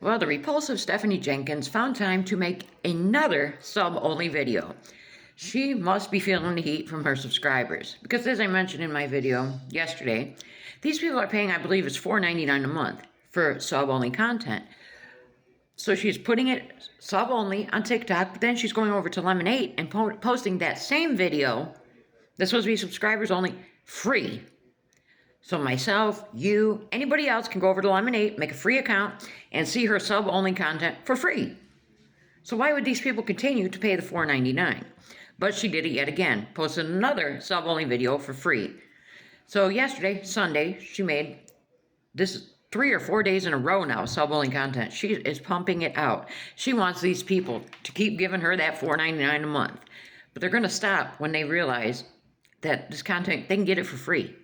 Well, the repulsive Stephanie Jenkins found time to make another sub-only video. She must be feeling the heat from her subscribers because, as I mentioned in my video yesterday, these people are paying, I believe it's $4.99 a month for sub-only content. So she's putting it sub-only on TikTok, but then she's going over to Lemonade and posting that same video that's supposed to be subscribers only free. So myself, you, anybody else can go over to Lemonade, make a free account, and see her sub-only content for free. So why would these people continue to pay the $4.99? But she did it yet again, posted another sub-only video for free. So yesterday, Sunday, she made this 3 or 4 days in a row now, sub-only content. She is pumping it out. She wants these people to keep giving her that $4.99 a month. But they're going to stop when they realize that this content, they can get it for free.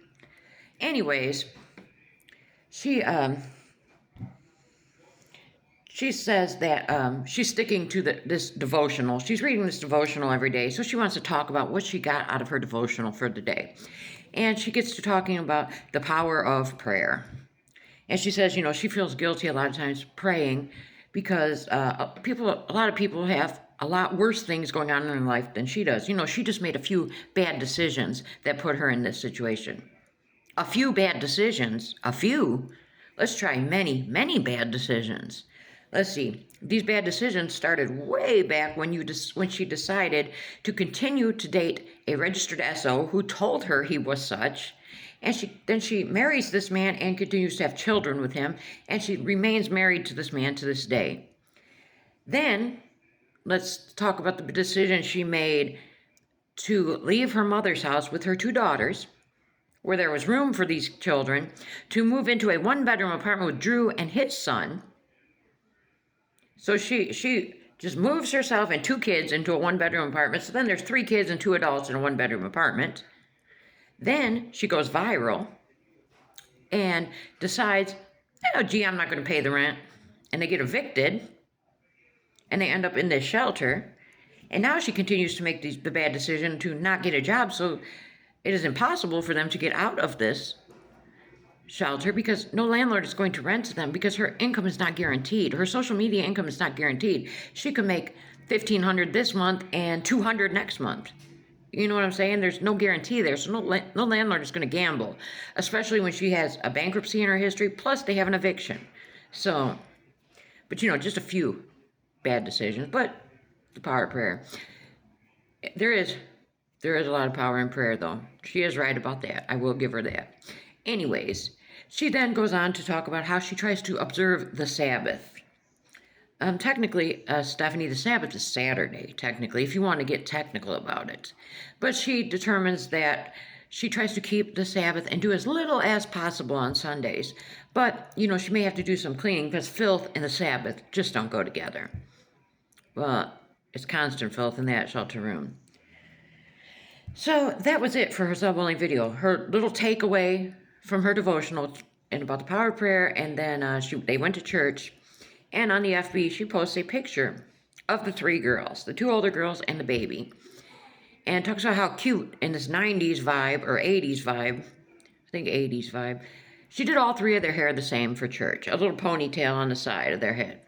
Anyways, she says that she's sticking to this devotional. She's reading this devotional every day, so she wants to talk about what she got out of her devotional for the day. And she gets to talking about the power of prayer. And she says, you know, she feels guilty a lot of times praying because a lot of people have a lot worse things going on in their life than she does. You know, she just made a few bad decisions that put her in this situation. A few bad decisions, a few. Let's try many, many bad decisions. Let's see. These bad decisions started way back when she decided to continue to date a registered SO who told her he was such. And then she marries this man and continues to have children with him. And she remains married to this man to this day. Then, let's talk about the decision she made to leave her mother's house with her 2 daughters, where there was room for these children, to move into a 1-bedroom apartment with Drew and his son. So she just moves herself and 2 kids into a 1-bedroom apartment. So then there's 3 kids and 2 adults in a 1-bedroom apartment. Then she goes viral and decides, oh, gee, I'm not going to pay the rent. And they get evicted. And they end up in this shelter. And now she continues to make the bad decision to not get a job. So it is impossible for them to get out of this shelter because no landlord is going to rent to them because her income is not guaranteed. Her social media income is not guaranteed. She could make $1,500 this month and $200 next month. You know what I'm saying? There's no guarantee there. So no landlord is going to gamble, especially when she has a bankruptcy in her history. Plus they have an eviction. So, but you know, just a few bad decisions, but the power of prayer. There is a lot of power in prayer, though. She is right about that. I will give her that. Anyways, she then goes on to talk about how she tries to observe the Sabbath. Technically, Stephanie, the Sabbath is Saturday, technically, if you want to get technical about it. But she determines that she tries to keep the Sabbath and do as little as possible on Sundays. But, you know, she may have to do some cleaning because filth and the Sabbath just don't go together. Well, it's constant filth in that shelter room. So that was it for her sub-only video. Her little takeaway from her devotional and about the power of prayer. And then they went to church. And on the FB, she posts a picture of the 3 girls, the 2 older girls and the baby. And talks about how cute in this 90s vibe or 80s vibe. I think 80s vibe. She did all 3 of their hair the same for church. A little ponytail on the side of their head.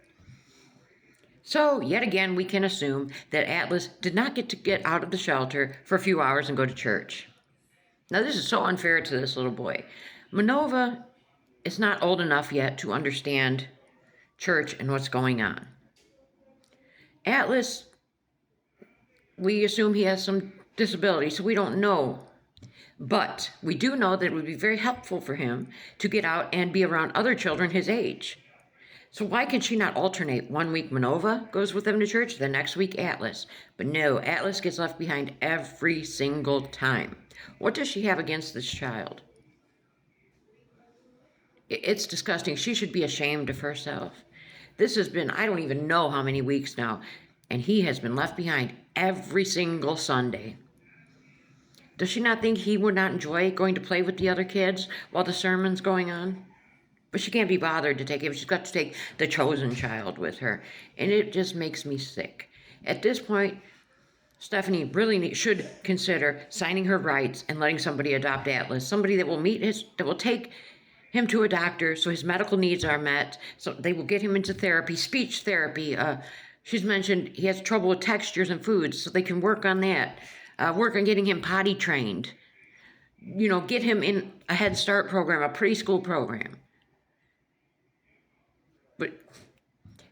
So, yet again, we can assume that Atlas did not get to get out of the shelter for a few hours and go to church. Now, this is so unfair to this little boy. Manova is not old enough yet to understand church and what's going on. Atlas, we assume he has some disability, so we don't know. But we do know that it would be very helpful for him to get out and be around other children his age. So why can she not alternate? 1 week Manova goes with them to church, the next week Atlas. But no, Atlas gets left behind every single time. What does she have against this child? It's disgusting. She should be ashamed of herself. This has been, I don't even know how many weeks now, and he has been left behind every single Sunday. Does she not think he would not enjoy going to play with the other kids while the sermon's going on? But she can't be bothered to take him. She's got to take the chosen child with her. And it just makes me sick. At this point, Stephanie really should consider signing her rights and letting somebody adopt Atlas. Somebody that will take him to a doctor so his medical needs are met. So they will get him into therapy, speech therapy. She's mentioned he has trouble with textures and foods, so they can work on that. Work on getting him potty trained. You know, get him in a Head Start program, a preschool program.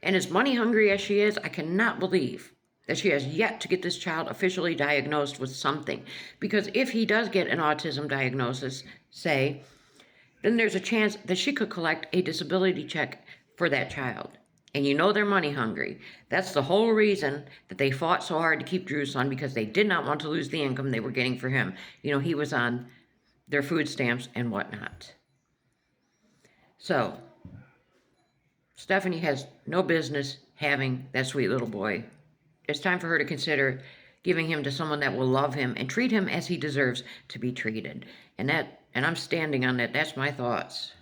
And as money hungry as she is, I cannot believe that she has yet to get this child officially diagnosed with something. Because if he does get an autism diagnosis, say, then there's a chance that she could collect a disability check for that child. And you know they're money hungry. That's the whole reason that they fought so hard to keep Drew's son, because they did not want to lose the income they were getting for him. You know, he was on their food stamps and whatnot. So Stephanie has no business having that sweet little boy. It's time for her to consider giving him to someone that will love him and treat him as he deserves to be treated. And I'm standing on that. That's my thoughts.